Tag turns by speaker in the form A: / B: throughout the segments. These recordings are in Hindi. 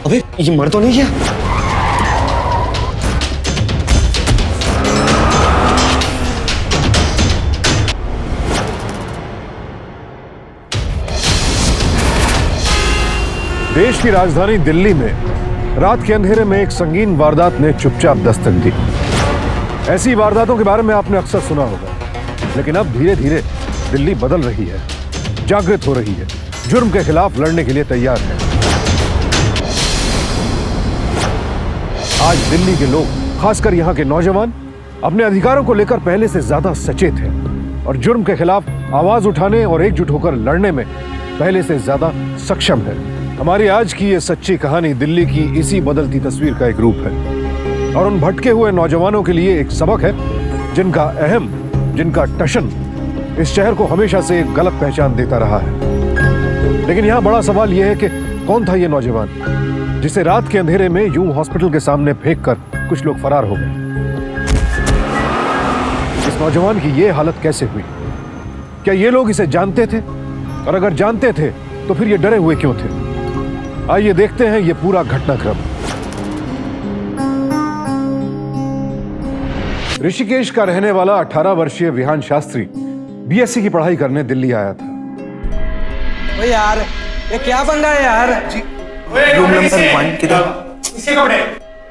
A: अबे ये मर तो नहीं गया?
B: देश की राजधानी दिल्ली में रात के अंधेरे में एक संगीन वारदात ने चुपचाप दस्तक दी। ऐसी वारदातों के बारे में आपने अक्सर सुना होगा, लेकिन अब धीरे धीरे दिल्ली बदल रही है, जागृत हो रही है, जुर्म के खिलाफ लड़ने के लिए तैयार है। आज दिल्ली के लोग, खासकर यहाँ के नौजवान, अपने अधिकारों को लेकर पहले से ज्यादा सचेत हैं और जुर्म के खिलाफ आवाज उठाने और एकजुट होकर लड़ने में पहले से ज्यादा सक्षम है। हमारी आज की ये सच्ची कहानी दिल्ली की इसी बदलती तस्वीर का एक रूप है और उन भटके हुए नौजवानों के लिए एक सबक है जिनका अहम, जिनका टशन इस शहर को हमेशा से एक गलत पहचान देता रहा है। लेकिन यहाँ बड़ा सवाल यह है कि कौन था ये नौजवान जिसे रात के अंधेरे में यूं हॉस्पिटल के सामने फेंक कर कुछ लोग फरार हो गए। इस नौजवान की ये हालत कैसे हुई? क्या ये लोग इसे जानते थे? और अगर जानते थे तो फिर ये डरे हुए क्यों थे? आइए देखते हैं ये पूरा घटनाक्रम। ऋषिकेश का रहने वाला 18 वर्षीय विहान शास्त्री बीएससी की पढ़ाई करने दिल्ली आया था।
C: ओ यार, ये क्या पंगा है यार?
A: रूम नंबर 1 किधर?
C: इसके कपड़े।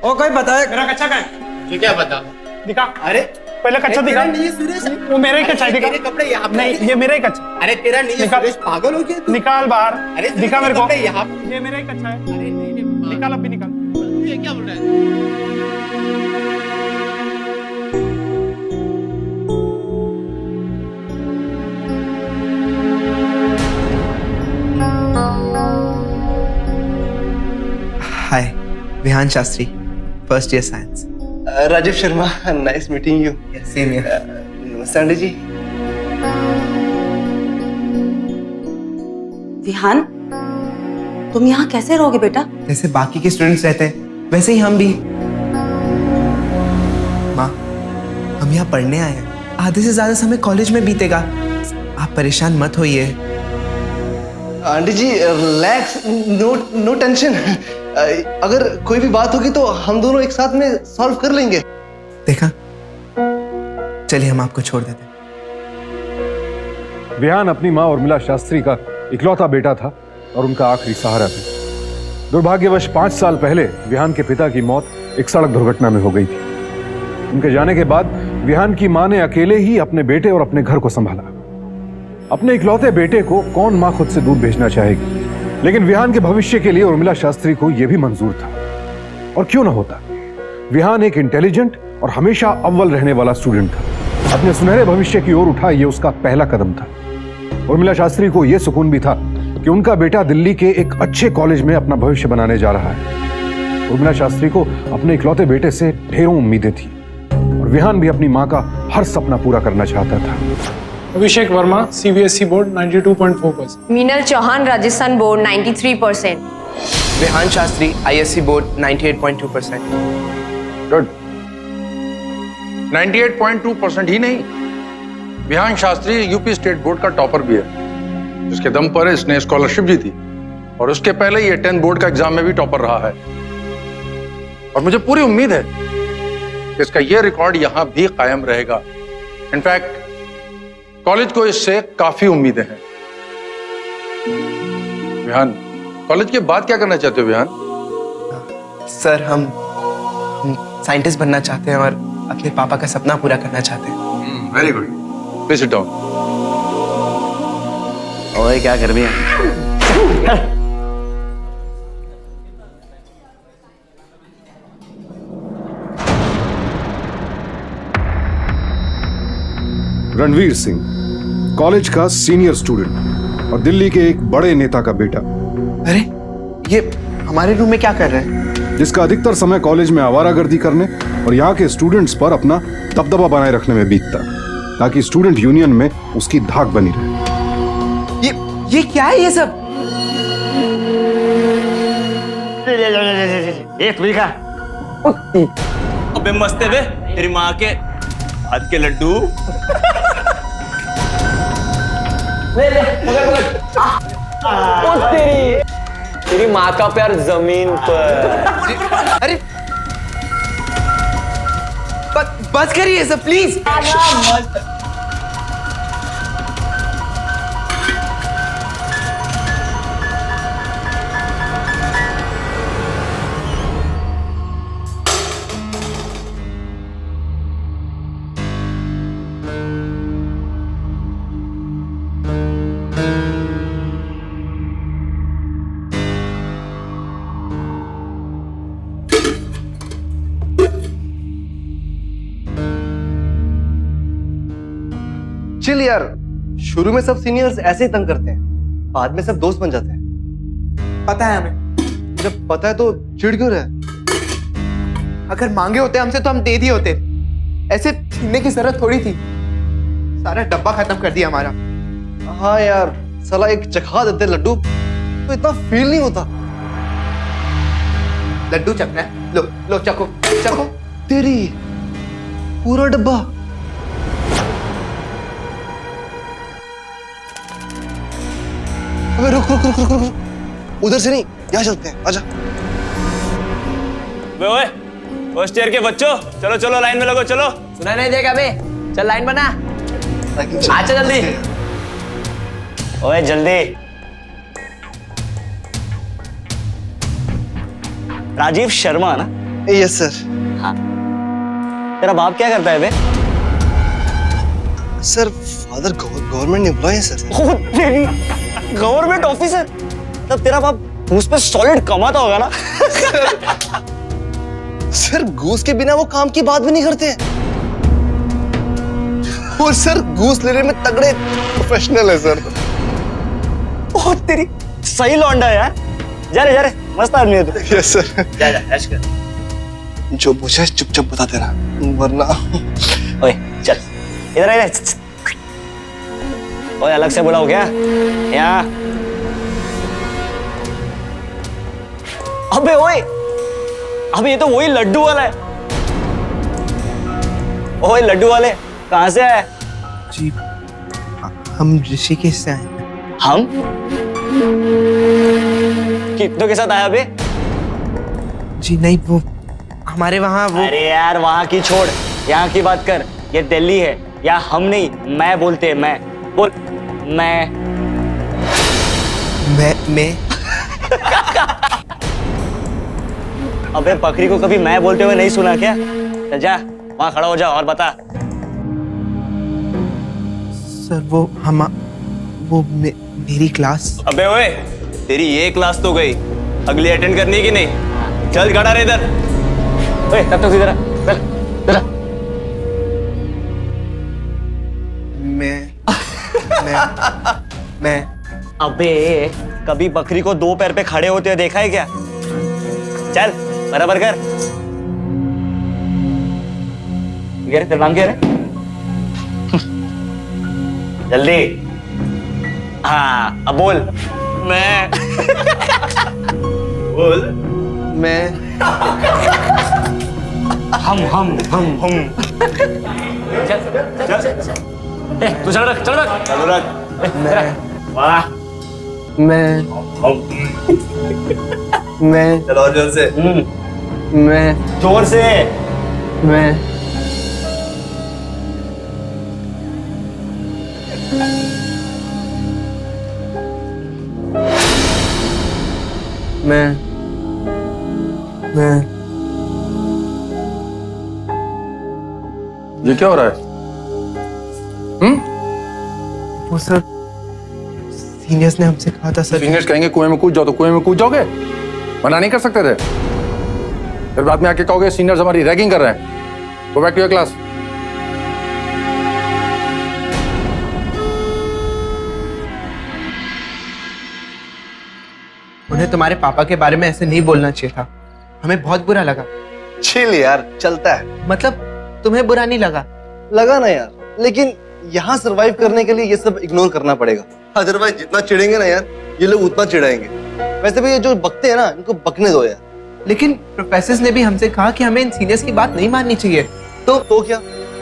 C: ओ कोई बताए?
D: मेरा कच्चा का है?
E: ये क्या पता?
D: दिखा।
E: अरे
D: पहले कच्चा दिखा।
E: नहीं है सुरेश,
D: वो मेरा ही कच्चा है, दिखा।
E: तेरे कपड़े यहाँ पे
D: नहीं, ये मेरा ही कच्चा।
E: अरे तेरा नहीं है सुरेश, पागल हो गया तू?
D: निकाल बाहर।
E: अरे
D: दिखा मेरे को।
E: कपड़े यहाँ पे।
D: ये मेरा ही कच्चा है।
E: अरे नहीं रे बाबा।
D: निकाल, अब भी निकाल।
E: तू ये क्या बोल रहा है?
A: Hi, Vihan Shastri, first year science.
F: Rajeev Sharma, nice meeting you.
A: Same here.
F: नमस्ते आंटी जी।
G: विहान, तुम यहाँ कैसे रहोगे बेटा?
A: जैसे बाकी के स्टूडेंट्स रहते हैं वैसे ही हम भी। माँ, हम यहाँ पढ़ने आए हैं, आधे से ज्यादा समय कॉलेज में बीतेगा, आप परेशान मत होइए।
F: आंटी जी रिलैक्स, नो टेंशन। अगर कोई भी बात होगी तो हम दोनों एक साथ में सॉल्व कर लेंगे।
A: देखा, चलिए हम आपको छोड़ देते हैं।
B: विहान अपनी मां उर्मिला शास्त्री का इकलौता बेटा था और उनका आखिरी सहारा भी। दुर्भाग्यवश 5 साल पहले विहान के पिता की मौत एक सड़क दुर्घटना में हो गई थी। उनके जाने के बाद विहान की मां ने अकेले ही अपने बेटे और अपने घर को संभाला। अपने इकलौते बेटे को कौन मां खुद से दूर भेजना चाहेगी, लेकिन विहान के भविष्य के लिए उर्मिला शास्त्री को यह भी मंजूर था। और क्यों ना होता, विहान एक इंटेलिजेंट और हमेशा अव्वल रहने वाला स्टूडेंट था। अपने सुनहरे भविष्य की ओर उठा यह उसका पहला कदम था। उर्मिला शास्त्री को यह सुकून भी था कि उनका बेटा दिल्ली के एक अच्छे कॉलेज में अपना भविष्य बनाने जा रहा है। उर्मिला शास्त्री को अपने इकलौते बेटे से ढेरों उम्मीदें थी और विहान भी अपनी मां का हर सपना पूरा करना चाहता था।
D: Abhishek Verma, CBSE board 92.4%।
H: Meenal Chauhan, Rajasthan board 93%।
A: Vihan Shastri, ISC board 98.2%।
I: Good. 98.2% ही नहीं, Vihan Shastri UP state board का टॉपर भी है, जिसके दम पर इसने स्कॉलरशिप जीती और उसके पहले ये 10th बोर्ड का एग्जाम में भी टॉपर रहा है। और मुझे पूरी उम्मीद है कि इसका ये रिकॉर्ड यहां भी कायम रहेगा। इनफैक्ट कॉलेज को इससे काफी उम्मीदें हैं। विहान, कॉलेज के बाद क्या करना चाहते हो विहान?
A: सर, हम साइंटिस्ट बनना चाहते हैं और अपने पापा का सपना पूरा करना चाहते हैं।
I: Very good, please sit down.
F: ओए क्या कर रही है?
B: रणवीर सिंह, कॉलेज का सीनियर स्टूडेंट और दिल्ली के एक बड़े नेता का बेटा।
A: अरे, ये हमारे रूम में क्या कर रहे हैं?
B: जिसका अधिकतर समय कॉलेज में आवारागर्दी करने और यहाँ के स्टूडेंट्स पर अपना दबदबा बनाए रखने में बीतता, ताकि स्टूडेंट यूनियन में उसकी धाक बनी रहे।
A: ये क्या है ये सब?
C: एक भी का।
E: अबे मस्त है बे, तेरी माँ के हाथ के लड्डू।
C: ले ले, पकड़ पकड़। ओ तेरी।
E: तेरी माँ का प्यार जमीन पर।
A: अरे बस करिए सब प्लीज।
F: चिल यार, शुरू में सब सीनियर्स ऐसे ही तंग करते हैं, बाद में सब दोस्त बन जाते हैं।
A: पता है हमें।
F: जब पता है तो चिढ़ क्यों रहा है?
A: अगर मांगे होते हमसे तो हम दे दिए होते, ऐसे छीनने की जरूरत थोड़ी थी। सारा डब्बा खत्म कर दिया हमारा।
F: हाँ यार, साला एक चखा देते लड्डू तो इतना फील नहीं होता।
A: लड्डू चखना है, लो लो चखो चखो।
F: तेरी पूरा डब्बा। अबे रुक रुक रुक रुक रुक, उधर से नहीं, यहाँ चलते हैं, आजा।
E: ओए फर्स्ट ईयर के बच्चों, चलो चलो लाइन में लगो, चलो। सुना नहीं देगा बे, चल लाइन बना, आजा जल्दी। ओए जल्दी। राजीव शर्मा ना?
F: Yes sir.
E: हाँ। तेरा बाप क्या करता है बे?
F: सर फादर गवर्नमेंट एम्प्लॉय है सर।
E: Government officer? तब तेरा बाप उस पे सॉलिड कमाता होगा ना?
F: सर घूस के बिना वो काम की बात भी नहीं करते हैं। और सर घूस लेने में तगड़े प्रोफेशनल है सर।
E: ओह तेरी सही लौंडा है यार। जा रे मस्त आदमी है तू।
F: Yes sir.
E: जा ऐश कर।
F: जो पूछा चुपचाप बता देना, वरना।
E: ओए चल इधर आ। ओए अलग से बुलाओ क्या यहाँ? अबे ओए, अबे ये तो वही लड्डू वाला है। ओए लड्डू वाले कहाँ से आए?
A: जी हम ऋषिकेश से आए हैं।
E: हम कितनों के साथ आया बे?
A: जी नहीं, वो हमारे वहाँ वो।
E: अरे यार वहाँ की छोड़, यहाँ की बात कर। ये दिल्ली है, या हम नहीं मैं बोलते हैं। मैं बोल। मैं अबे बकरी को कभी मैं बोलते हुए नहीं सुना क्या? चल जा वहाँ खड़ा हो जा और बता।
A: सर वो मेरी क्लास।
E: अबे ओए तेरी ये क्लास तो गई, अगली अटेंड करनी है कि नहीं? चल खड़ा रहे इधर। ओए तब तक इधर आ, चल इधर आ।
A: मैं
E: अबे कभी बकरी को दो पैर पे खड़े होते हुए देखा है क्या? चल बराबर कर। तेरा नाम क्या है? जल्दी। हाँ अब बोल। मैं बोल।
A: मैं
E: हम चल तू चल रख चल रख। वाह
A: मैं
E: चलो जोर से।
A: मैं
E: जोर से।
A: मैं
I: ये क्या हो रहा है?
A: वो सर सीनियर्स ने हमसे कहा था सर।
I: सीनियर्स कहेंगे कुएं में कूद जाओ तो कुएं में कूद जाओगे? मना नहीं कर सकते थे? फिर बाद में आके कहोगे सीनियर्स हमारी रैगिंग कर रहे हैं। Go back to your class.
A: उन्हें तुम्हारे पापा के बारे में ऐसे नहीं बोलना चाहिए था, हमें बहुत बुरा लगा।
F: चिल यार, चलता है।
A: मतलब तुम्हें बुरा नहीं लगा?
F: लगा ना यार, लेकिन यहाँ सरवाइव करने के लिए ये सब इग्नोर करना पड़ेगा। अदरवाइज जितना चिढ़ेंगे ना यार, ये लोग उतना चिढ़ाएंगे। वैसे भी ये जो बकते हैं ना, इनको बकने दो यार।
A: लेकिन प्रोफेसर्स ने भी हमसे कहा कि हमें इन सीनियर्स की बात नहीं माननी चाहिए।
F: तो क्या?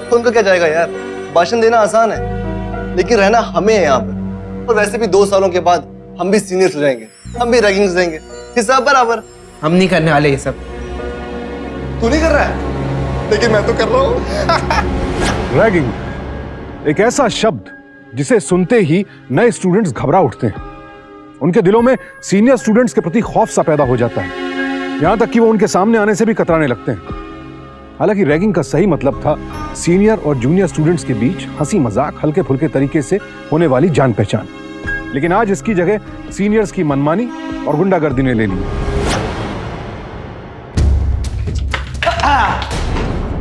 F: तो उनका क्या जाएगा यार? भाषण देना आसान है, लेकिन रहना हमें है यहाँ पर। और वैसे भी 2 सालों के बाद हम भी सीनियर्स हो जाएंगे, हम भी रैगिंग्स देंगे। हिसाब बराबर।
A: हम नहीं करने वाले ये सब।
F: तू नहीं कर रहा है, लेकिन मैं तो कर रहा हूँ।
B: रैगिंग एक ऐसा शब्द जिसे सुनते ही नए स्टूडेंट्स घबरा उठते हैं। उनके दिलों में सीनियर स्टूडेंट्स के प्रति खौफ सा पैदा हो जाता है, यहां तक कि वो उनके सामने आने से भी कतराने लगते हैं। हालांकि रैगिंग का सही मतलब था सीनियर और जूनियर स्टूडेंट्स के बीच हंसी मजाक, हल्के फुल्के तरीके से होने वाली जान पहचान। लेकिन आज इसकी जगह सीनियर्स की मनमानी और गुंडागर्दी ने ले ली।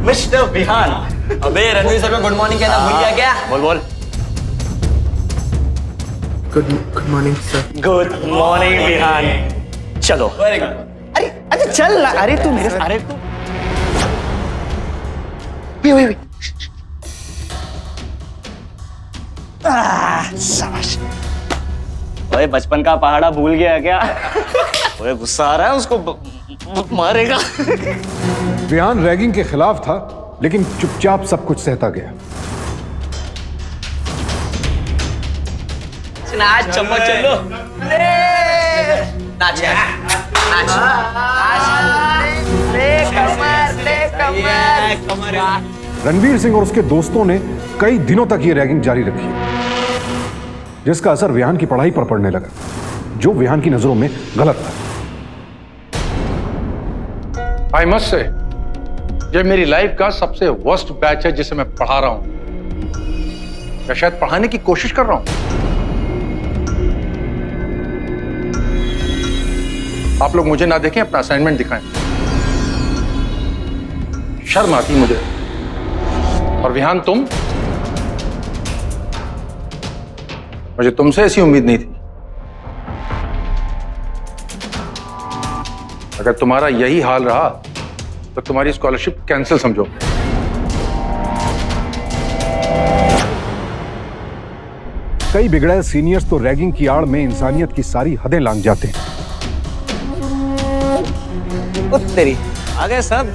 E: मिस्टर विहान, अबे रणवीर सर में गुड मॉर्निंग कहना भूल गया क्या? बोल बोल।
A: Good morning sir.
E: Good morning Vihan. चलो। Very good. अरे अच्छा चल ना। अरे तू मेरे अरे तू शाबाश। ओए बचपन का पहाड़ा भूल गया क्या? ओए गुस्सा आ रहा है उसको मारेगा।
B: विहान रैगिंग के खिलाफ था, लेकिन चुपचाप सब कुछ सहता गया।
E: नाच चम्मच चलो। नाच
B: रणवीर सिंह और उसके दोस्तों ने कई दिनों तक ये रैगिंग जारी रखी, जिसका असर विहान की पढ़ाई पर पड़ने लगा, जो विहान की नजरों में गलत था।
I: आई मस्ट से ये मेरी लाइफ का सबसे वर्स्ट बैच है जिसे मैं पढ़ा रहा हूं, या शायद पढ़ाने की कोशिश कर रहा हूं। आप लोग मुझे ना देखें, अपना असाइनमेंट दिखाएं। शर्म आती मुझे। और विहान तुम, मुझे तुमसे ऐसी उम्मीद नहीं थी। अगर तुम्हारा यही हाल रहा तो तुम्हारी स्कॉलरशिप कैंसिल समझो।
B: कई बिगड़े सीनियर्स तो रैगिंग की आड़ में इंसानियत की सारी हदें लांघ जाते हैं।
E: तेरी आ गए सब।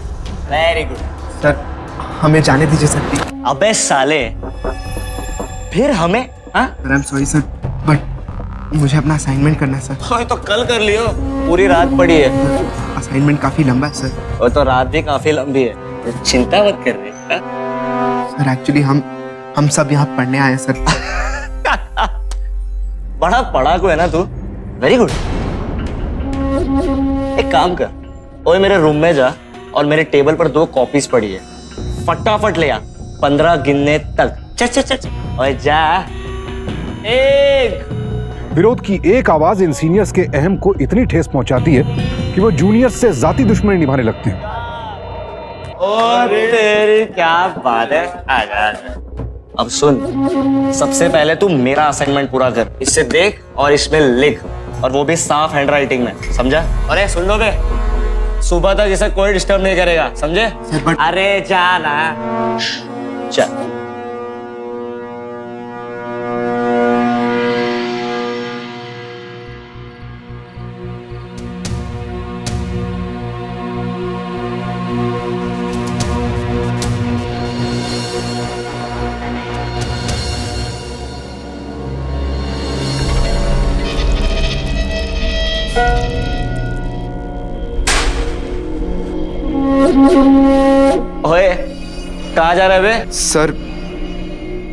E: Very good.
A: सर हमें जाने दीजिए सर।
E: अबे साले, फिर हमें? हाँ
A: I am sorry sir, but मुझे अपना असाइनमेंट करना है सर।
E: तो कल कर लियो, पूरी रात पड़ी है।
A: असाइनमेंट काफी लंबा है सर।
E: और तो रात भी काफी लंबी है, चिंता मत कर रहे।
A: सर एक्चुअली हम सब यहाँ पढ़ने आए हैं सर।
E: बड़ा पढ़ाकू है ना तू। Very good. एक काम कर, ओए मेरे रूम में जा और मेरे टेबल पर 2 कॉपीज पड़ी है, फटाफट ले आ। 15 गिनने तक। चल चल चल ओए जा। 1।
B: विरोध की एक आवाज इन सीनियर्स के अहम को इतनी ठेस पहुंचाती है कि वो जूनियर्स से जाती दुश्मनी निभाने लगते हैं।
E: और तेरी क्या बात है। आजा आजा। अब सुन, सबसे पहले तू मेरा असाइनमेंट पूरा कर, इससे देख और इसमें लिख, और वो भी साफ हैंडराइटिंग में, समझा? अरे सुन लो बे, सुबह तक इसे कोई डिस्टर्ब नहीं करेगा, समझे? अरे जा ना। चल। ओए कहाँ जा रहे बे?
A: सर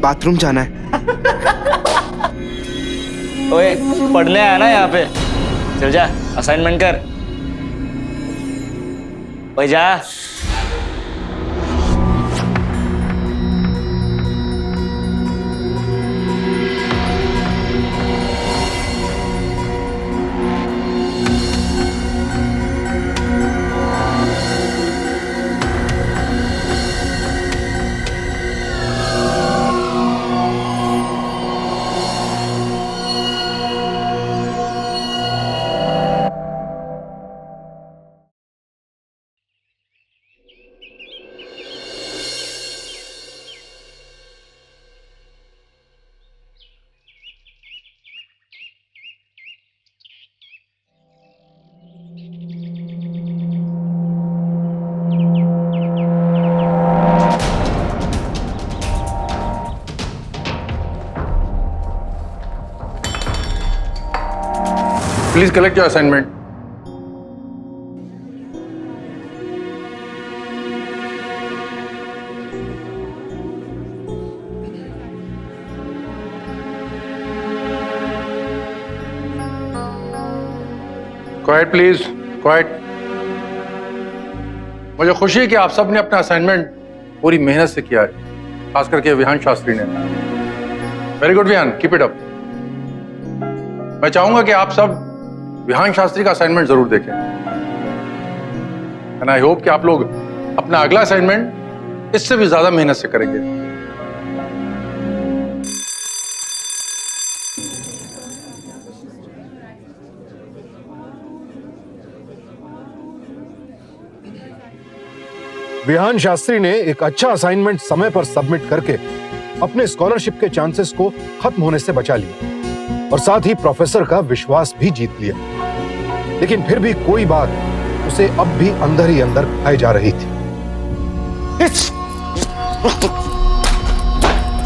A: बाथरूम जाना है।
E: ओए पढ़ने आया ना यहाँ पे, चल जा असाइनमेंट कर। ओए जा।
I: Please collect your assignment. Quite please, quite. मुझे खुशी है कि आप सब ने अपना असाइनमेंट पूरी मेहनत से किया है, खास करके विहान शास्त्री ने। Very good Vihaan, keep it up. मैं चाहूंगा कि आप सब विहान शास्त्री का असाइनमेंट जरूर देखें, एंड आई होप कि आप लोग अपना अगला असाइनमेंट इससे भी ज्यादा मेहनत से करेंगे।
B: विहान शास्त्री ने एक अच्छा असाइनमेंट समय पर सबमिट करके अपने स्कॉलरशिप के चांसेस को खत्म होने से बचा लिया और साथ ही प्रोफेसर का विश्वास भी जीत लिया। लेकिन फिर भी कोई बात उसे अब भी अंदर ही अंदर खाई जा रही थी।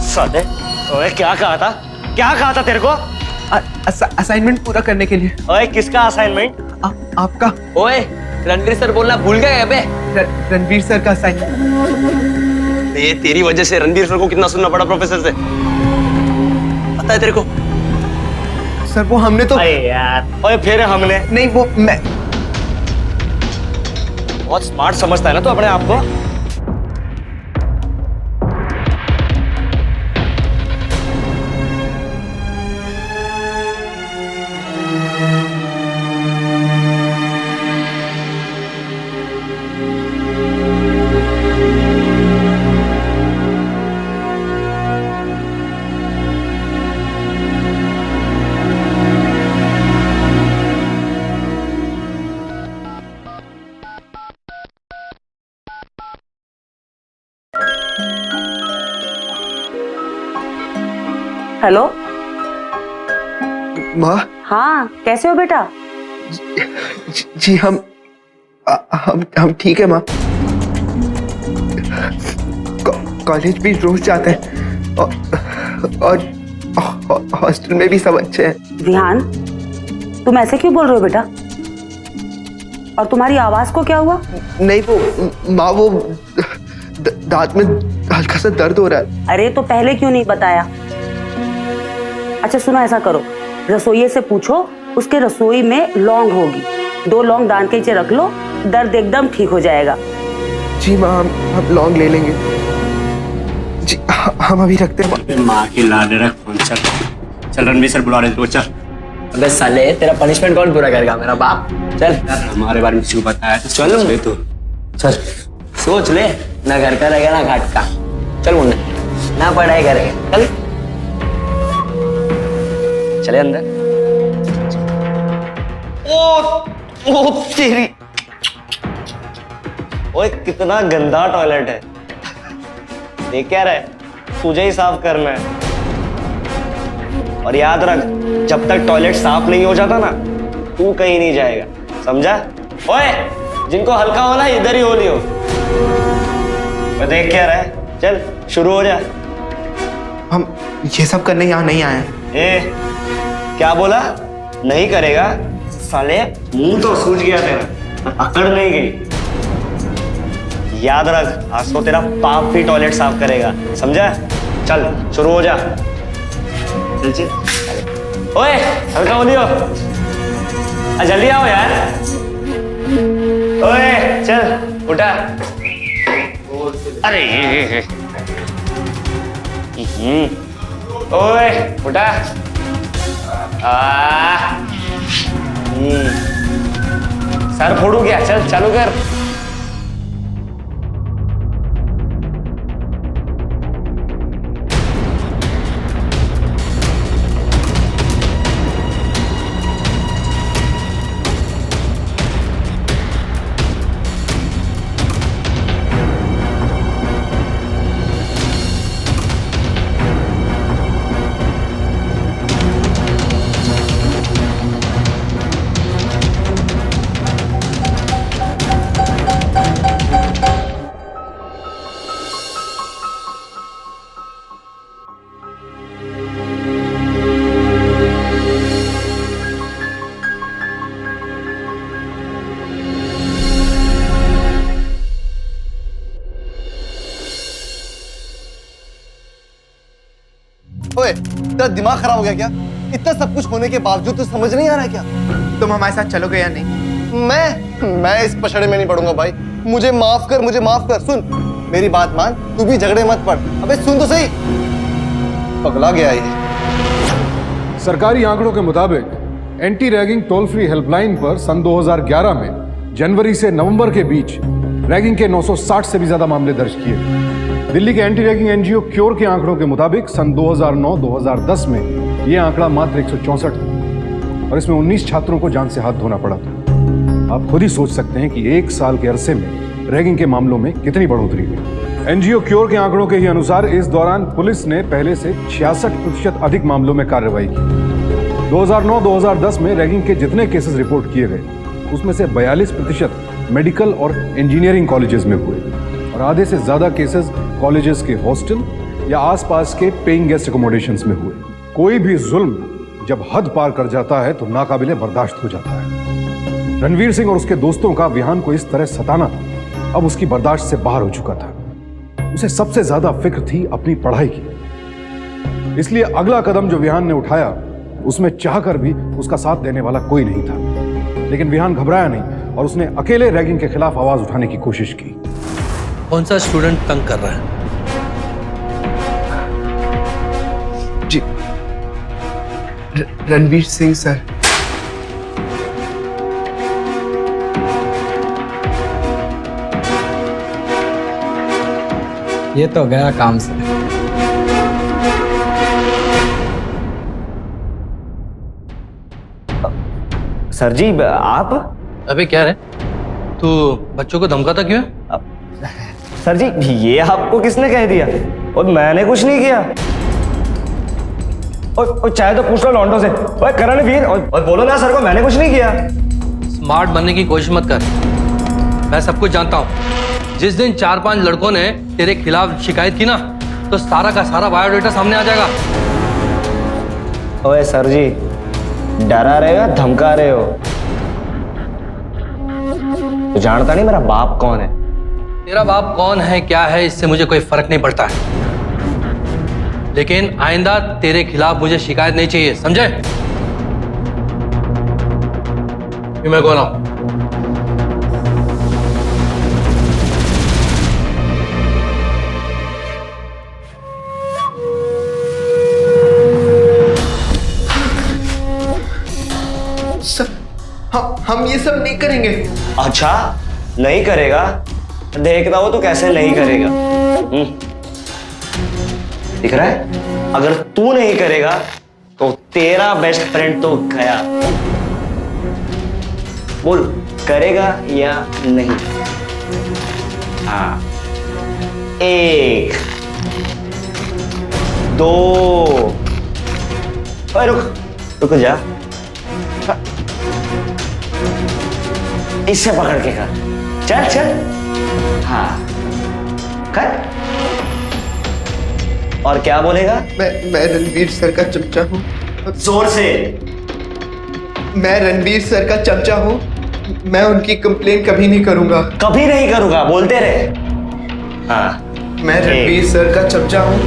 E: साले, ओए क्या कहा था? क्या कहा था तेरे को?
A: असाइनमेंट पूरा करने के लिए।
E: ओए किसका असाइनमेंट?
A: आपका।
E: ओए रणवीर सर बोलना भूल गए बे?
A: रणवीर सर का असाइनमेंट।
F: ये तेरी वजह से रणबीर सर को कितना सुनना पड़ा प्रोफेसर से, पता है तेरे को?
A: सर वो हमने तो।
E: अरे यार, ओए फिर हमने।
A: नहीं वो मैं।
E: बहुत स्मार्ट समझता है ना तू अपने आप को।
G: हेलो।
A: माँ।
G: हाँ, कैसे हो बेटा?
A: जी हम ठीक है माँ। कॉलेज भी रोज जाते हैं और हॉस्टल में भी सब अच्छे हैं।
G: विहान, तुम ऐसे क्यों बोल रहे हो बेटा? और तुम्हारी आवाज को क्या हुआ?
A: नहीं वो माँ, वो दांत में हल्का सा दर्द हो रहा है।
G: अरे तो पहले क्यों नहीं बताया? अच्छा सुनो, ऐसा करो, रसोइये से पूछो, उसके रसोई में लौंग होगी, 2 लौंग दान के नीचे रख लो, दर्द एकदम ठीक हो जाएगा।
A: जी माँ, हम लौंग ले लेंगे। जी हम अभी रखते हैं।
E: माँ की लाने रख फोन। चल रणवीर सर बुला रहे थे, चल। अबे साले, तेरा पनिशमेंट कौन पूरा करेगा? मेरा बाप। चल हमारे बारे में क्यों बताया? चल ले तू, चल सोच ले, ना घर का रहेगा ना घाट का। चल मुन्ना, ना पढ़ाई करेगा, चल चले अंदर। ओ तेरी, ओए कितना गंदा टॉयलेट है। देख क्या रहा है, तुझे ही साफ करना है। और याद रख, जब तक टॉयलेट साफ नहीं हो जाता ना, तू कहीं नहीं जाएगा, समझा? ओए जिनको हल्का होना इधर ही हो लियो। मैं देख क्या रहा है, चल शुरू हो जा।
A: हम ये सब करने यहाँ नहीं आए हैं।
E: ए क्या बोला? नहीं करेगा? साले मुंह तो सूझ गया तेरा, अकड़ नहीं गई। याद रख, आज तो तेरा बाप भी टॉयलेट साफ करेगा, समझा? चल शुरू हो जा। चल चल। ओए हल्का हो लियो, जल्दी आओ यार। ओए चल उठा। अरे ओए उठा। सर फोड़ू क्या? चल चालू कर।
F: ओए तेरा दिमाग खराब हो गया क्या? इतना सब कुछ होने के बावजूद तू समझ नहीं आ रहा है क्या?
A: तुम हमारे साथ चलोगे या नहीं?
F: मैं इस पछड़े में नहीं पड़ूंगा भाई। मुझे माफ कर। सुन मेरी बात मान, तू भी झगड़े मत पड़। अबे सुन तो सही, पगला गया ये।
B: सरकारी आंकड़ों के मुताबिक anti ragging toll free helpline पर सन 2011 में जनवरी से नवंबर के बीच रैगिंग के 960 से भी ज्यादा मामले दर्ज किए गए। दिल्ली के एंटी रैगिंग एनजीओ क्योर के आंकड़ों के मुताबिक सन 2009-2010 में यह आंकड़ा मात्र 164 था और इसमें 19 छात्रों को जान से हाथ धोना पड़ा था। आप खुद ही सोच सकते हैं कि एक साल के अरसे में रैगिंग के मामलों में कितनी बढ़ोतरी हुई। एनजीओ क्योर के आंकड़ों के ही अनुसार इस दौरान पुलिस ने पहले से 66% अधिक मामलों में कार्रवाई की। 2009-2010 में रैगिंग के जितने केसेस रिपोर्ट किए गए उसमें से 42% मेडिकल और इंजीनियरिंग कॉलेजेस में हुए और आधे से ज्यादा केसेस कॉलेजेस के हॉस्टल या आसपास के पेइंग गेस्ट अकोमोडेशंस में हुए। कोई भी जुल्म जब हद पार कर जाता है तो नाकाबिले बर्दाश्त हो जाता है। रणवीर सिंह और उसके दोस्तों का विहान को इस तरह सताना अब उसकी बर्दाश्त से बाहर हो चुका था। उसे सबसे ज्यादा फिक्र थी अपनी पढ़ाई की। इसलिए अगला कदम जो विहान ने उठाया उसमें चाहकर भी उसका साथ देने वाला कोई नहीं था। लेकिन विहान घबराया नहीं और उसने अकेले रैगिंग के खिलाफ आवाज उठाने की कोशिश की।
C: कौन सा स्टूडेंट तंग कर रहा है?
A: जी रणवीर सिंह सर।
C: ये तो गया काम से।
E: सर जी आप?
C: अबे क्या रे, तू बच्चों को धमकाता क्यों है?
E: सर जी ये आपको किसने कह दिया? और मैंने कुछ नहीं किया। और चाहे तो पूछ लो लॉन्डो से। ओए करणवीर, और बोलो ना सर को मैंने कुछ नहीं किया।
C: स्मार्ट बनने की कोशिश मत कर। मैं सब कुछ जानता हूँ। जिस दिन 4-5 लड़कों ने तेरे खिलाफ शिकायत की ना तो सारा का सारा बायोडेटा सामने आ जाएगा।
E: ओए सर जी, डरा रहे हो या धमका रहे हो? तू जानता नहीं मेरा बाप कौन है?
C: तेरा बाप कौन है क्या है इससे मुझे कोई फर्क नहीं पड़ता है, लेकिन आइंदा तेरे खिलाफ मुझे शिकायत नहीं चाहिए, समझे? मैं कौन हूं?
A: हम ये सब नहीं करेंगे।
E: अच्छा नहीं करेगा? देखता हो तो कैसे नहीं करेगा। दिख रहा है? अगर तू नहीं करेगा तो तेरा बेस्ट फ्रेंड तो गया। बोल करेगा या नहीं? हाँ, 1 2 ओए रुक जा। इससे पकड़ के कर। चल हाँ कर। और क्या बोलेगा?
A: मैं रणवीर सर का चमचा हूँ।
E: जोर से।
A: मैं रणवीर सर का चमचा हूँ। मैं उनकी कंप्लेन कभी नहीं करूंगा।
E: कभी नहीं करूंगा, बोलते रहे। हाँ,
A: मैं रणवीर सर का चमचा हूँ।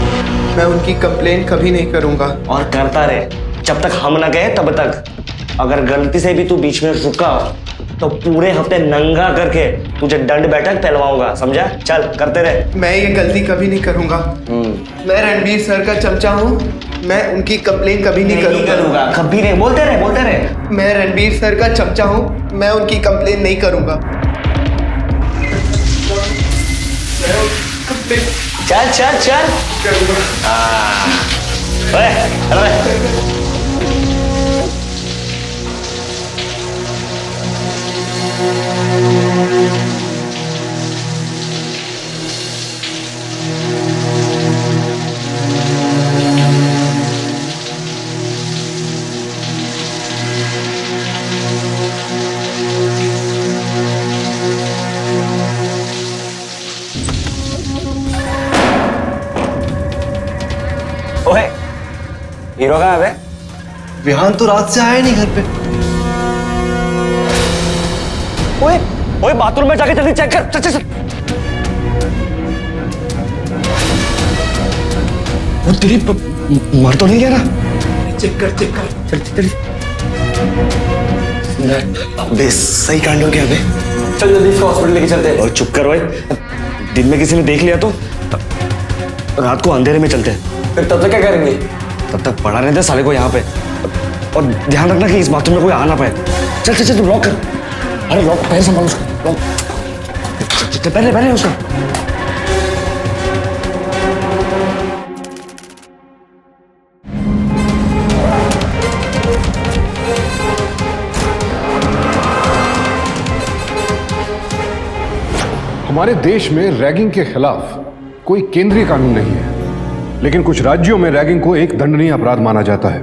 A: मैं उनकी कंप्लेन कभी नहीं करूंगा।
E: और करता रहे जब तक हम ना गए तब तक। अगर गलती से भी तू बीच में रुका तो पूरे हफ्ते नंगा करके तुझे दंड बैठक पहलवाऊंगा, समझा? चल करते रहे।
A: मैं ये गलती कभी नहीं करूंगा। मैं रणवीर सर का चमचा हूँ। मैं उनकी कंप्लेन कभी नहीं करूंगा।
E: कभी नहीं। बोलते रहे।
A: मैं रणवीर सर का चमचा हूँ। मैं उनकी कंप्लेन नहीं करूंगा।
E: चल। ओए, ओए हीरो कहाँ है?
F: विहान तो रात से आया नहीं घर पे।
E: ओए बाथरूम में जाके जल्दी चेक कर। चल। वो तेरी मर तो नहीं गया ना?
A: चेक कर।
E: चल। बे सही कांड हो गया बे। चल जल्दी इसको हॉस्पिटल लेके चलते हैं। और चुप कर भाई, दिन में किसी ने देख लिया तो रात को अंधेरे में चलते हैं। फिर तब तक क्या करेंगे? तब तक पड़ा रहते साले को यहाँ पे। और ध्यान रखना कि इस बाथरूम में कोई आ ना पाए। चल चल चल, लॉक कर। अरे लॉक, पैर संभाल उसको, लॉक पहले पहले उसका।
B: हमारे देश में रैगिंग के खिलाफ कोई केंद्रीय कानून नहीं है, लेकिन कुछ राज्यों में रैगिंग को एक दंडनीय अपराध माना जाता है,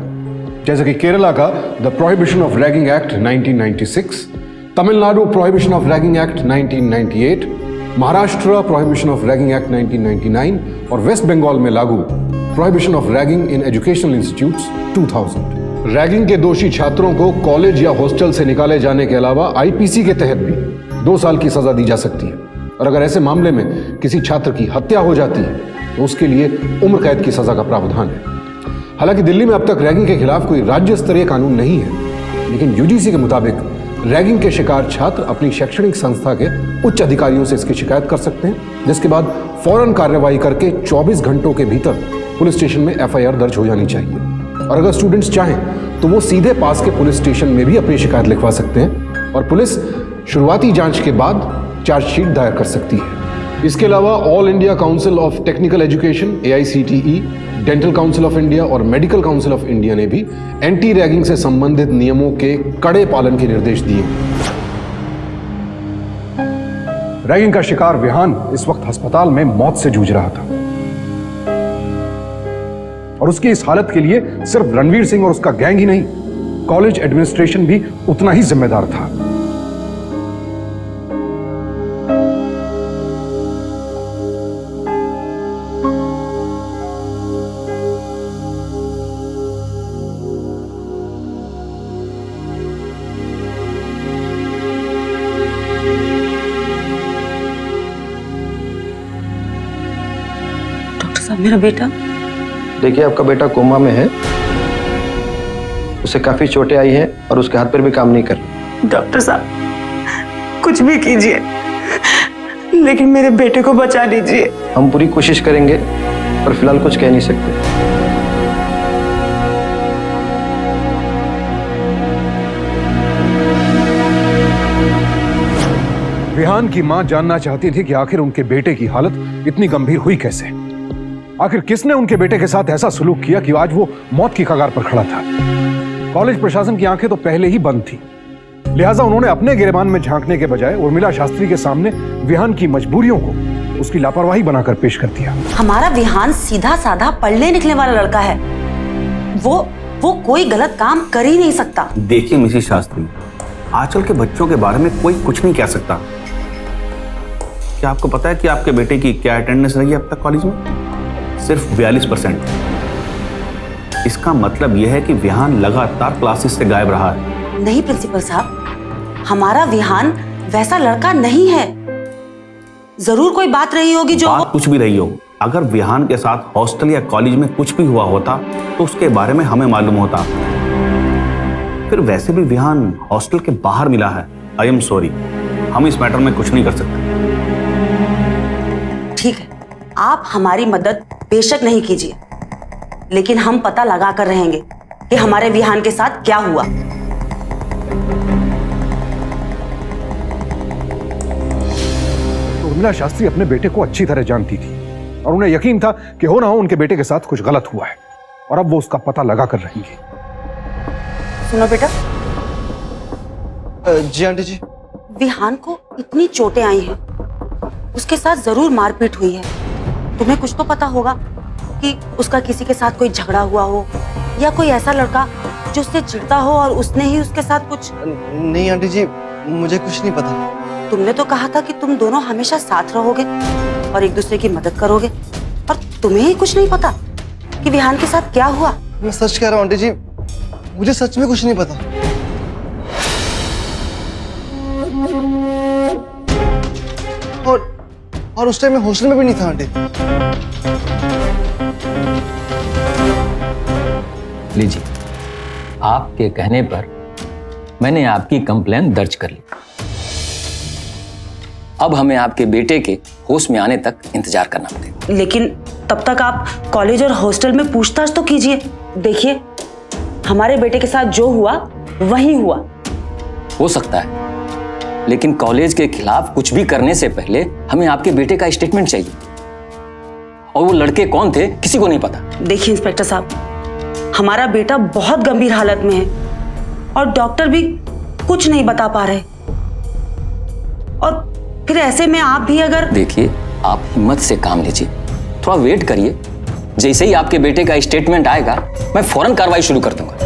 B: जैसे कि केरला का the prohibition of ragging act 1996, Tamil Nadu prohibition of ragging act 1998, Maharashtra prohibition of ragging act 1999 और वेस्ट बंगाल में लागू prohibition of ragging in educational institutes 2000। Ragging के दोषी छात्रों को कॉलेज या हॉस्टल से निकाले जाने के अलावा आईपीसी के तहत भी 2 साल की सजा दी जा सकती है, और अगर ऐसे मामले में किसी छात्र की हत्या हो जाती है तो उसके लिए उम्र कैद की सजा का प्रावधान है। हालांकि दिल्ली में अब तक रैगिंग के खिलाफ कोई राज्य स्तरीय कानून नहीं है, लेकिन यूजीसी के मुताबिक रैगिंग के शिकार छात्र अपनी शैक्षणिक संस्था के उच्च अधिकारियों से इसकी शिकायत कर सकते हैं, जिसके बाद फौरन कार्रवाई करके 24 घंटों के भीतर पुलिस स्टेशन में एफआईआर दर्ज हो जानी चाहिए। और अगर स्टूडेंट्स चाहें तो वो सीधे पास के पुलिस स्टेशन में भी अपनी शिकायत लिखवा सकते हैं, और पुलिस शुरुआती जांच के बाद चार्जशीट दायर कर सकती है। इसके अलावा all India council of technical education AICTE, dental council of India और मेडिकल काउंसिल ऑफ इंडिया ने भी एंटी रैगिंग से संबंधित नियमों के कड़े पालन के निर्देश दिए। रैगिंग का शिकार विहान इस वक्त अस्पताल में मौत से जूझ रहा था, और उसकी इस हालत के लिए सिर्फ रणवीर सिंह और उसका गैंग ही नहीं, कॉलेज एडमिनिस्ट्रेशन भी उतना ही जिम्मेदार था।
G: मेरा बेटा,
J: देखिए आपका बेटा कोमा में है, उसे काफी चोटें आई हैं और उसके हाथ पैर भी काम नहीं कर रहे।
G: डॉक्टर साहब कुछ भी कीजिए, लेकिन मेरे बेटे को बचा लीजिए।
J: हम पूरी कोशिश करेंगे, पर फिलहाल कुछ कह नहीं सकते।
B: विहान की मां जानना चाहती थी कि आखिर उनके बेटे की हालत इतनी गंभीर हुई कैसे। आखिर किसने उनके बेटे के साथ ऐसा सलूक किया कि आज वो मौत की कगार पर खड़ा था। कॉलेज प्रशासन की आंखें तो पहले ही बंद थी, लिहाजा उन्होंने अपने गिरेबान में झांकने के बजाय उर्मिला शास्त्री के सामने विहान की मजबूरियों को उसकी लापरवाही बनाकर पेश कर दिया।
G: हमारा विहान सीधा साधा पढ़ने लिखने वाला लड़का है, वो कोई गलत काम कर ही नहीं सकता।
K: देखिए मिसेस शास्त्री, आजकल के बच्चों के बारे में कोई कुछ नहीं कह सकता। क्या आपको पता है कि आपके बेटे की क्या अटेंडेंस रही है अब तक कॉलेज में? सिर्फ 42%। इसका मतलब यह है कि विहान लगातार क्लासेस से गायब रहा है।
G: नहीं प्रिंसिपल साहब, हमारा विहान वैसा लड़का नहीं है। जरूर कोई बात रही होगी जो
K: बात कुछ भी रही हो, अगर विहान के साथ हॉस्टल या कॉलेज में कुछ भी हुआ होता तो उसके बारे में हमें मालूम होता। फिर वैसे भी विहान हॉस्टल के बाहर मिला है। आई एम सॉरी, हम इस मैटर में कुछ नहीं कर सकते।
G: ठीक है, आप हमारी मदद बेशक नहीं कीजिए, लेकिन हम पता लगा कर रहेंगे कि हमारे विहान के साथ क्या हुआ।
B: उर्मिला शास्त्री अपने बेटे को अच्छी तरह जानती थी, और उन्हें यकीन था कि हो ना हो उनके बेटे के साथ कुछ गलत हुआ है, और अब वो उसका पता लगा कर रहेंगी।
G: सुनो बेटा।
F: जी आंटी जी।
G: विहान को इतनी चोटें आई हैं, उसके साथ जरूर मारपीट हुई है। तुम्हें कुछ तो पता होगा कि उसका किसी के साथ कोई झगड़ा हुआ हो, या कोई ऐसा लड़का जो उससे चिढ़ता हो और उसने ही उसके साथ कुछ।
F: नहीं आंटी जी, मुझे कुछ नहीं पता।
G: तुमने तो कहा था कि तुम दोनों हमेशा साथ रहोगे और एक दूसरे की मदद करोगे, और तुम्हें ही कुछ नहीं पता कि विहान के साथ क्या हुआ।
F: मैं सच कह रहा हूँ आंटी जी, मुझे सच में कुछ नहीं पता। और उस टाइम मैं हॉस्टल में भी नहीं था आंटी।
L: लीजिए, आपके कहने पर मैंने आपकी कंप्लेन दर्ज कर ली। अब हमें आपके बेटे के होश में आने तक इंतजार करना पड़ेगा।
G: लेकिन तब तक आप कॉलेज और हॉस्टल में पूछताछ तो कीजिए। देखिए, हमारे बेटे के साथ जो हुआ वही हुआ।
L: हो सकता है, लेकिन कॉलेज के खिलाफ कुछ भी करने से पहले हमें आपके बेटे का स्टेटमेंट चाहिए। और वो लड़के कौन थे किसी को नहीं पता।
G: देखिए इंस्पेक्टर साहब, हमारा बेटा बहुत गंभीर हालत में है और डॉक्टर भी कुछ नहीं बता पा रहे। और फिर ऐसे में आप भी अगर...
L: देखिए, आप हिम्मत से काम लीजिए, थोड़ा वेट करिए। जैसे ही आपके बेटे का स्टेटमेंट आएगा, मैं फौरन कार्रवाई शुरू कर दूंगा।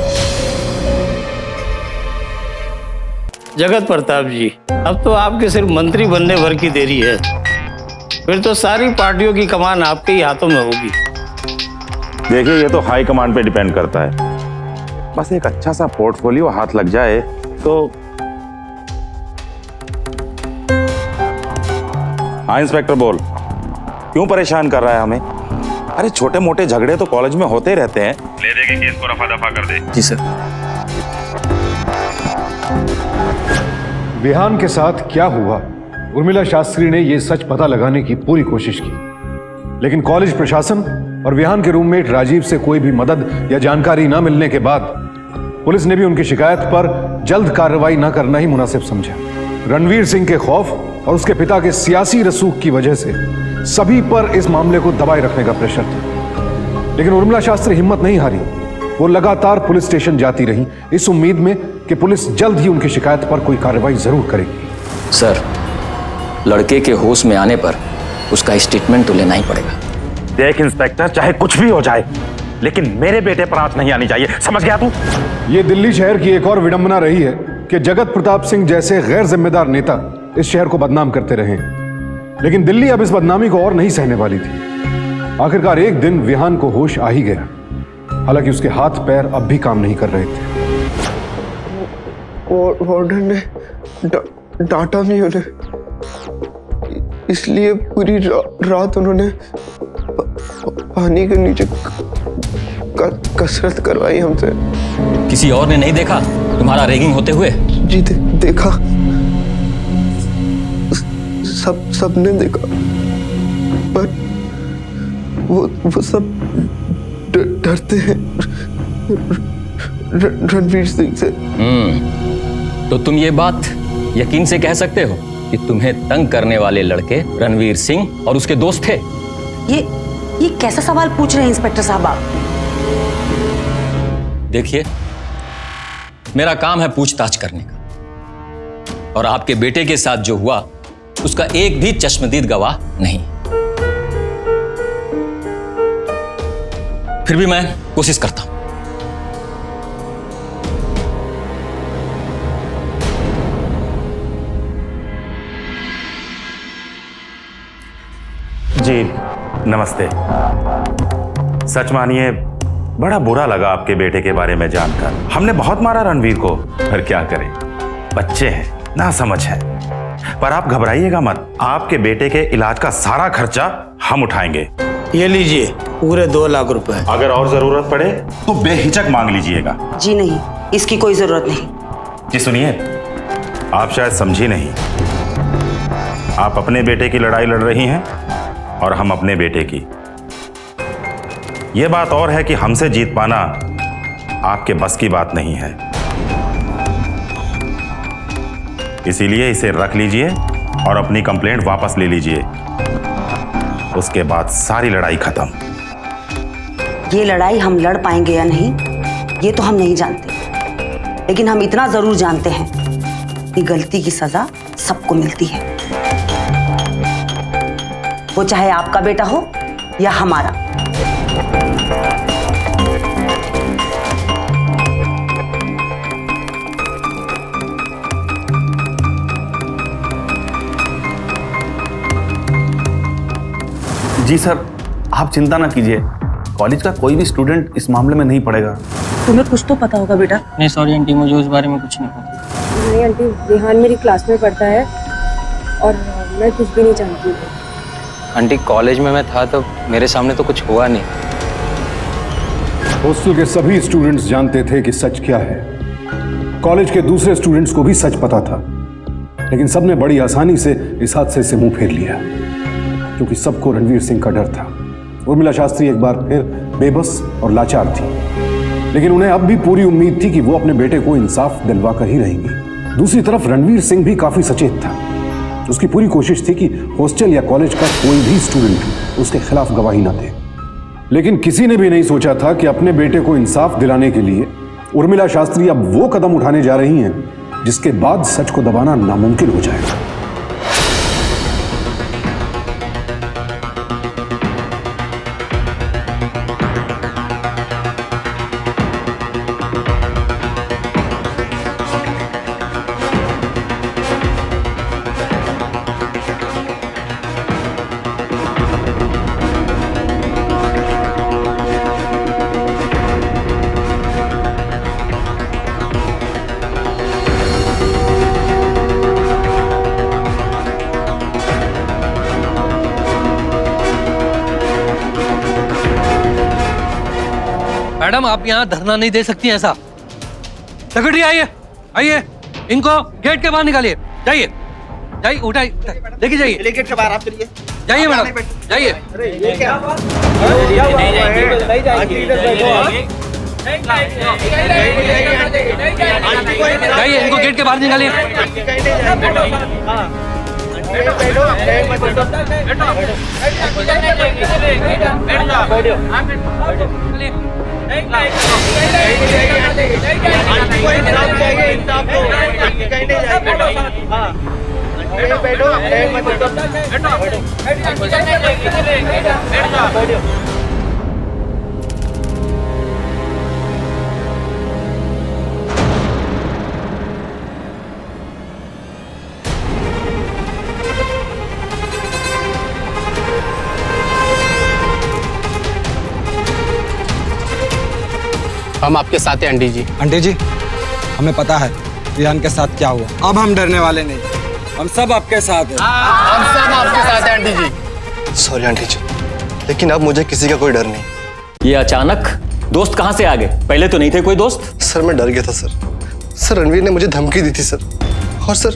M: जगत प्रताप जी, अब तो आपके सिर्फ मंत्री बनने भर की देरी है, फिर तो सारी पार्टियों की कमान आपके ही हाथों में होगी।
K: देखिए, ये तो हाई कमांड पे डिपेंड करता है। बस एक अच्छा सा पोर्टफोलियो हाथ लग जाए तो। हाँ इंस्पेक्टर, बोल। क्यों परेशान कर रहा है हमें? अरे छोटे मोटे झगड़े तो कॉलेज में होते ही रहते हैं। ले दे के केस को रफा दफा कर दे।
L: जी सर।
B: विहान के साथ क्या हुआ, उर्मिला शास्त्री ने यह सच पता लगाने की पूरी कोशिश की, लेकिन कॉलेज प्रशासन और विहान के रूममेट राजीव से कोई भी मदद या जानकारी न मिलने के बाद पुलिस ने भी उनकी शिकायत पर जल्द कार्रवाई न करना ही मुनासिब समझा। रणवीर सिंह के खौफ और उसके पिता के सियासी रसूख की वजह से सभी पर इस मामले को दबाए रखने का प्रेशर था, लेकिन उर्मिला शास्त्री हिम्मत नहीं हारी। वो लगातार पुलिस स्टेशन जाती रही, इस उम्मीद में कि पुलिस जल्द ही उनकी शिकायत पर कोई कार्रवाई जरूर करेगी।
L: सर, लड़के के होश में आने पर उसका स्टेटमेंट तो लेना ही पड़ेगा।
K: देख इंस्पेक्टर, चाहे कुछ भी हो जाए, लेकिन मेरे बेटे पर आंच नहीं आनी चाहिए, समझ गया तू?
B: ये दिल्ली शहर की एक और विडंबना रही है कि जगत प्रताप सिंह जैसे गैर जिम्मेदार नेता इस शहर को बदनाम करते रहे, लेकिन दिल्ली अब इस बदनामी को और नहीं सहने वाली थी। आखिरकार एक दिन विहान को होश आ ही गया, हालांकि उसके हाथ पैर अब भी काम नहीं कर रहे थे।
A: वार्डन ने डांटा नहीं उन्हें, इसलिए पूरी रात उन्होंने पानी के नीचे कसरत करवाई हमसे।
L: किसी और ने नहीं देखा तुम्हारा रैगिंग होते हुए?
A: जी देखा, सबने देखा, पर वो सब डरते हैं रणवीर सिंह से।
L: तो तुम ये बात यकीन से कह सकते हो कि तुम्हें तंग करने वाले लड़के रणवीर सिंह और उसके दोस्त थे?
G: ये कैसा सवाल पूछ रहे हैं इंस्पेक्टर साहब आप?
L: देखिए, मेरा काम है पूछताछ करने का, और आपके बेटे के साथ जो हुआ उसका एक भी चश्मदीद गवाह नहीं। फिर भी मैं कोशिश करता हूं।
K: जी नमस्ते। सच मानिए, बड़ा बुरा लगा आपके बेटे के बारे में जानकर। हमने बहुत मारा रणवीर को, पर क्या करें, बच्चे हैं, ना समझ है। पर आप घबराइएगा मत, आपके बेटे के इलाज का सारा खर्चा हम उठाएंगे।
M: ये लीजिए पूरे 2 लाख रुपए।
K: अगर और जरूरत पड़े तो बेहिचक मांग लीजिएगा।
G: जी नहीं, इसकी कोई जरूरत नहीं।
K: जी सुनिए, आप शायद समझी नहीं, आप अपने बेटे की लड़ाई लड़ रही हैं और हम अपने बेटे की। यह बात और है कि हमसे जीत पाना आपके बस की बात नहीं है, इसीलिए इसे रख लीजिए और अपनी कंप्लेंट वापस ले लीजिए। उसके बाद सारी लड़ाई खत्म।
G: ये लड़ाई हम लड़ पाएंगे या नहीं, ये तो हम नहीं जानते, लेकिन हम इतना जरूर जानते हैं कि गलती की सजा सबको मिलती है, वो चाहे आपका बेटा हो या हमारा।
K: जी सर, आप चिंता ना कीजिए, कॉलेज का कोई भी स्टूडेंट इस मामले में नहीं पड़ेगा।
G: तुम्हें कुछ तो पता होगा बेटा।
C: नहीं सॉरी आंटी, मुझे उस बारे में कुछ नहीं पता।
H: नहीं आंटी, विहान मेरी क्लास में पढ़ता है और मैं कुछ भी नहीं जानती।
C: आंटी, कॉलेज में मैं था तो मेरे सामने तो कुछ हुआ नहीं।
B: हॉस्टल के सभी स्टूडेंट्स जानते थे कि सच क्या है, कॉलेज के दूसरे स्टूडेंट्स को भी सच पता था, लेकिन सबने बड़ी आसानी से इस हादसे से मुंह फेर लिया, क्योंकि सबको रणवीर सिंह का डर था। उर्मिला शास्त्री एक बार फिर बेबस और लाचार थी, लेकिन उन्हें अब भी पूरी उम्मीद थी कि वो अपने बेटे को इंसाफ दिलवा कर ही रहेंगी। दूसरी तरफ रणवीर सिंह भी काफी सचेत था। उसकी पूरी कोशिश थी कि हॉस्टल या कॉलेज का कोई भी स्टूडेंट उसके खिलाफ गवाही ना दे, लेकिन किसी ने भी नहीं सोचा था कि अपने बेटे को इंसाफ दिलाने के लिए उर्मिला शास्त्री अब वो कदम उठाने जा रही हैं जिसके बाद सच को दबाना नामुमकिन हो जाएगा।
C: मैडम आप यहाँ धरना नहीं दे सकती ऐसा। सेक्रेटरी आइए, आइए, इनको गेट के बाहर निकालिए। जाइए, जाइए, उठाइए, लेके जाइए।
F: गेट के बाहर आप चलिए।
C: जाइए मैडम, जाइए। जाइए, इनको गेट के बाहर निकालिए।
A: हम आपके साथ हैं आंटी जी।
N: आंटी जी, हमें पता है रिहान के साथ क्या हुआ। अब हम डरने वाले नहीं, हम सब आपके साथ हैं।
F: हम सब आपके साथ हैं आंटी जी। सॉरी आंटी जी, लेकिन अब मुझे किसी का कोई डर नहीं।
L: ये अचानक दोस्त कहाँ से आ गए? पहले तो नहीं थे कोई दोस्त।
F: सर मैं डर गया था सर। सर रणवीर ने मुझे धमकी दी थी सर। और सर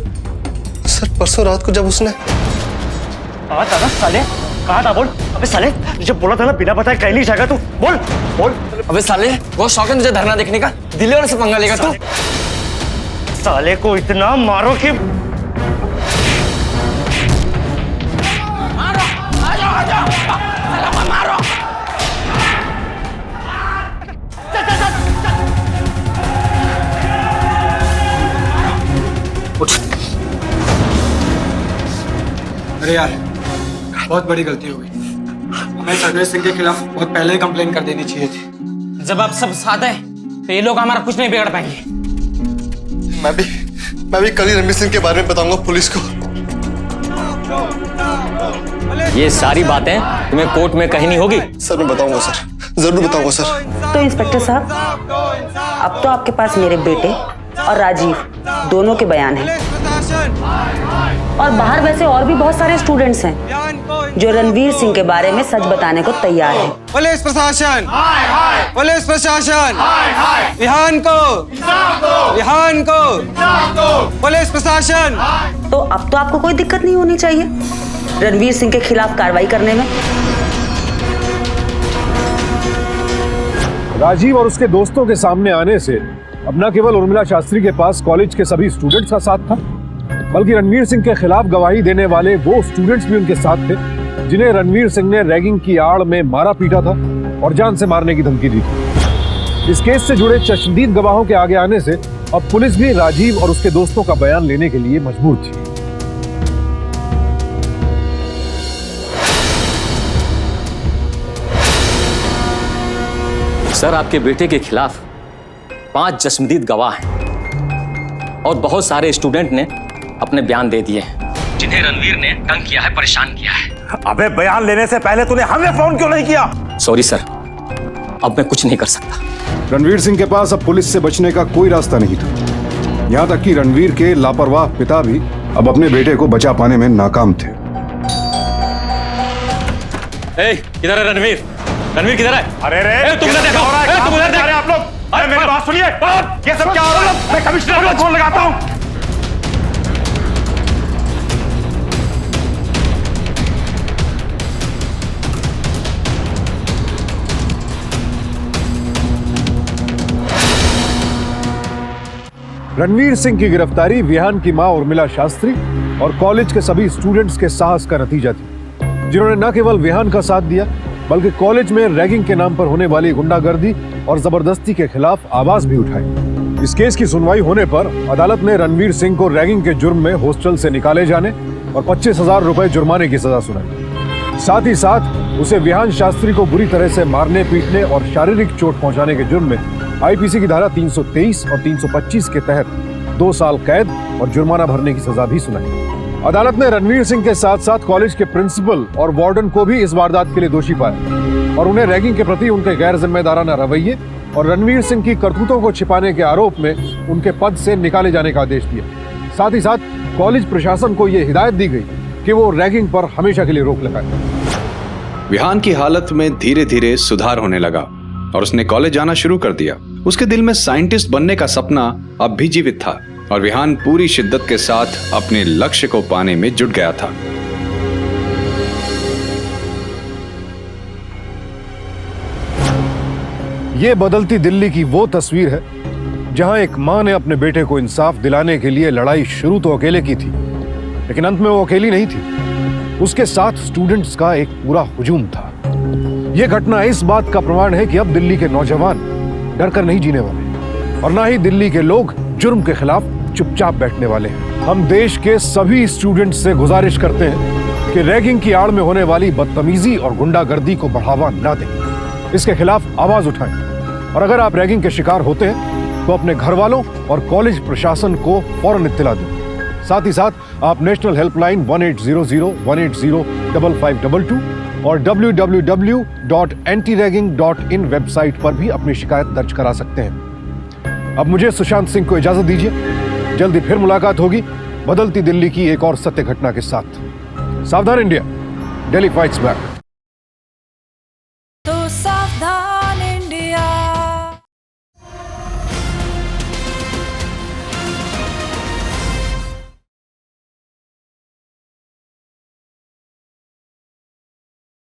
F: परसों रात को जब उसने
E: कहा था ना साले, कहा था बोल। अबे साले जब बोला था ना बिना बताए कहीं नहीं जाएगा तू। बोल बोल।
A: अबे साले बहुत शौक है तुझे धरना देखने का, दिल्ली वाले से पंगा लेगा तू।
E: साले को इतना मारो कि
N: अरे यार, बहुत बड़ी गलती हो गई। हमें रणवीर सिंह के खिलाफ बहुत पहले ही कंप्लेन कर देनी चाहिए थी।
A: जब आप सब साथ हैं तो ये लोग हमारा कुछ नहीं बिगाड़ पाएंगे।
F: मैं भी कल ही रणवीर सिंह के बारे में बताऊंगा पुलिस को।
L: ये सारी बातें तुम्हें कोर्ट में कहीं नहीं होगी।
F: सर मैं बताऊंगा सर, जरूर बताऊंगा सर।
G: तो इंस्पेक्टर साहब, अब तो आपके पास मेरे बेटे और राजीव दोनों के बयान हैं, और बाहर वैसे और भी बहुत सारे स्टूडेंट्स हैं जो रणवीर सिंह के बारे में सच बताने को तैयार हैं।
N: पुलिस प्रशासन, पुलिस प्रशासन, विहान को, पुलिस प्रशासन।
G: तो अब तो आपको कोई दिक्कत नहीं होनी चाहिए रणवीर सिंह के खिलाफ कार्रवाई करने में।
B: राजीव और उसके दोस्तों के सामने आने से अब न केवल उर्मिला शास्त्री के पास कॉलेज के सभी स्टूडेंट्स का साथ था, बल्कि रणवीर सिंह के खिलाफ गवाही देने वाले वो स्टूडेंट्स भी उनके साथ थे जिन्हें रणवीर सिंह ने रैगिंग की आड़ में मारा पीटा था और जान से मारने की धमकी दी थी। इस केस से जुड़े चश्मदीद गवाहों के आगे आने से अब पुलिस भी राजीव और उसके दोस्तों का बयान लेने के लिए मजबूर थी।
L: सर, आपके बेटे के खिलाफ 5 चश्मदीद गवाह हैं और बहुत सारे स्टूडेंट ने अपने बयान दे दिए हैं, जिन्हें रणवीर ने तंग किया है, परेशान किया है।
E: अबे बयान लेने से पहले तूने हमें फोन क्यों नहीं किया?
L: सॉरी सर, अब मैं कुछ नहीं कर सकता।
B: रणवीर सिंह के पास अब पुलिस से बचने का कोई रास्ता नहीं था। यहाँ तक कि रणवीर के लापरवाह पिता भी अब अपने बेटे को बचा पाने में नाकाम थे।
L: किधर है रणवीर? रणवीर किधर है?
E: अरे रे
L: तुमने देखा? तुम उधर देख।
E: आप लोग, अरे मेरी बात
K: बात सुनिए, बात। ये सब क्या हो रहा है? मैं कमिश्नर को फोन लगाता हूं।
B: रणवीर सिंह की गिरफ्तारी विहान की मां उर्मिला शास्त्री और कॉलेज के सभी स्टूडेंट्स के साहस का नतीजा थी, जिन्होंने न केवल विहान का साथ दिया बल्कि कॉलेज में रैगिंग के नाम पर होने वाली गुंडागर्दी और जबरदस्ती के खिलाफ आवाज भी उठाई। इस केस की सुनवाई होने पर अदालत ने रणवीर सिंह को रैगिंग के जुर्म में हॉस्टल से निकाले जाने और 25,000 रुपए जुर्माने की सजा सुनाई। साथ ही साथ उसे विहान शास्त्री को बुरी तरह से मारने, पीटने और शारीरिक चोट पहुंचाने के जुर्म में आईपीसी की धारा 323 और 325 के तहत 2 साल कैद और जुर्माना भरने की सजा भी सुनाई। अदालत ने रणवीर सिंह के साथ साथ कॉलेज के प्रिंसिपल और वार्डन को भी इस वारदात के लिए दोषी पाया और उन्हें रैगिंग के प्रति उनके गैर जिम्मेदाराना रवैये और रणवीर सिंह की करतूतों को छिपाने के आरोप में उनके पद से निकाले जाने का आदेश दिया। साथ ही साथ कॉलेज प्रशासन को यह हिदायत दी गई कि वो रैगिंग पर हमेशा के लिए रोक लगाए।
O: विहान की हालत में धीरे धीरे सुधार होने लगा और उसने कॉलेज जाना शुरू कर दिया। उसके दिल में साइंटिस्ट बनने का सपना अब भी जीवित था और विहान पूरी शिद्दत के साथ अपने लक्ष्य को पाने में जुट गया था।
B: ये बदलती दिल्ली की वो तस्वीर है जहां एक मां ने अपने बेटे को इंसाफ दिलाने के लिए लड़ाई शुरू तो अकेले की थी, लेकिन अंत में वो अकेली नहीं थी, उसके साथ स्टूडेंट्स का एक पूरा हुजूम था। यह घटना इस बात का प्रमाण है कि अब दिल्ली के नौजवान डर कर नहीं जीने वाले और ना ही दिल्ली के लोग जुर्म के खिलाफ चुपचाप बैठने वाले हैं। हम देश के सभी स्टूडेंट्स से गुजारिश करते हैं कि रैगिंग की आड़ में होने वाली बदतमीजी और गुंडागर्दी को बढ़ावा न दें, इसके खिलाफ आवाज उठाएं और अगर आप रैगिंग के शिकार होते हैं तो अपने घर वालों और कॉलेज प्रशासन को फौरन इत्तला दें। साथ ही साथ आप नेशनल हेल्पलाइन 1800-180-5522 और www.antiragging.in वेबसाइट पर भी अपनी शिकायत दर्ज करा सकते हैं। अब मुझे सुशांत सिंह को इजाजत दीजिए। जल्दी फिर मुलाकात होगी बदलती दिल्ली की एक और सत्य घटना के साथ। सावधान इंडिया, दिल्ली फाइट्स बैक।